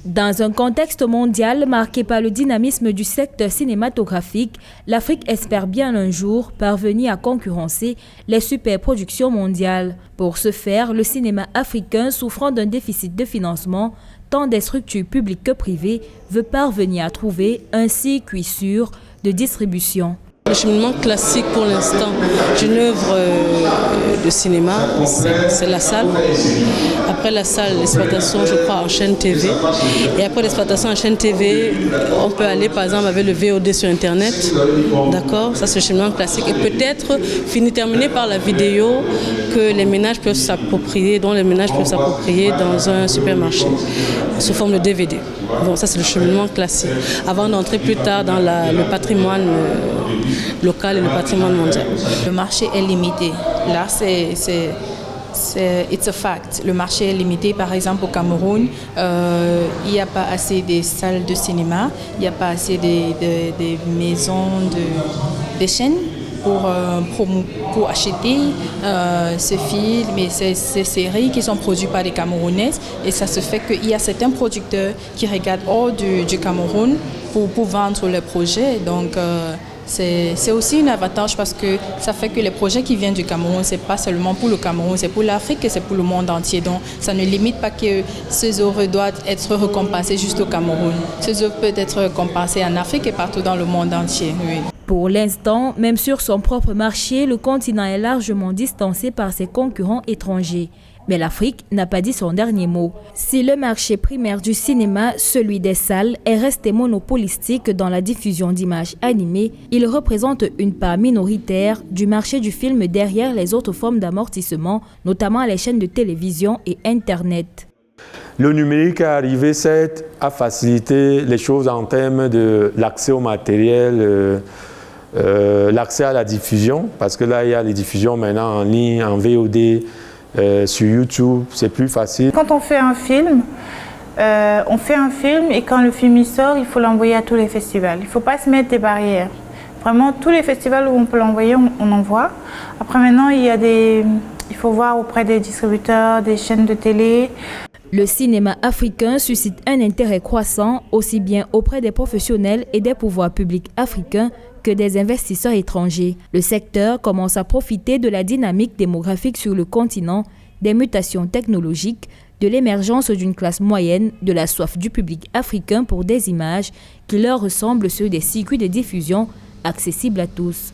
Dans un contexte mondial marqué par le dynamisme du secteur cinématographique, l'Afrique espère bien un jour parvenir à concurrencer les superproductions mondiales. Pour ce faire, le cinéma africain, souffrant d'un déficit de financement, tant des structures publiques que privées, veut parvenir à trouver un circuit sûr de distribution. Le cheminement classique pour l'instant d'une œuvre de cinéma, c'est la salle. Après la salle, l'exploitation, je crois, en chaîne TV. Et après l'exploitation en chaîne TV, on peut aller par exemple avec le VOD sur Internet. D'accord, ça c'est le cheminement classique. Et peut-être terminé par la vidéo que les ménages peuvent s'approprier, dont les ménages peuvent s'approprier dans un supermarché, sous forme de DVD. Bon, ça c'est le cheminement classique. Avant d'entrer plus tard dans le patrimoine local et le patrimoine mondial. Le marché est limité. Là, it's a fact. Le marché est limité. Par exemple, au Cameroun, il n'y a pas assez de salles de cinéma, il n'y a pas assez de maisons, de chaînes pour acheter ces films et ces séries qui sont produites par des Camerounais. Et ça se fait qu'il y a certains producteurs qui regardent hors du Cameroun pour vendre leurs projets. Donc, c'est aussi un avantage parce que ça fait que les projets qui viennent du Cameroun, ce n'est pas seulement pour le Cameroun, c'est pour l'Afrique et c'est pour le monde entier. Donc ça ne limite pas que ces œuvres doivent être récompensées juste au Cameroun. Ces œuvres peuvent être récompensées en Afrique et partout dans le monde entier. Oui. Pour l'instant, même sur son propre marché, le continent est largement distancé par ses concurrents étrangers. Mais l'Afrique n'a pas dit son dernier mot. Si le marché primaire du cinéma, celui des salles, est resté monopolistique dans la diffusion d'images animées, il représente une part minoritaire du marché du film derrière les autres formes d'amortissement, notamment les chaînes de télévision et Internet. Le numérique est arrivé, certes, à faciliter les choses en termes de l'accès au matériel, l'accès à la diffusion, parce que là, il y a les diffusions maintenant en ligne, en VOD, sur YouTube, c'est plus facile. Quand on fait un film et quand le film sort, il faut l'envoyer à tous les festivals. Il ne faut pas se mettre des barrières. Vraiment, tous les festivals où on peut l'envoyer, on envoie. Après maintenant, il faut voir auprès des distributeurs, des chaînes de télé. Le cinéma africain suscite un intérêt croissant aussi bien auprès des professionnels et des pouvoirs publics africains que des investisseurs étrangers. Le secteur commence à profiter de la dynamique démographique sur le continent, des mutations technologiques, de l'émergence d'une classe moyenne, de la soif du public africain pour des images qui leur ressemblent sur des circuits de diffusion accessibles à tous.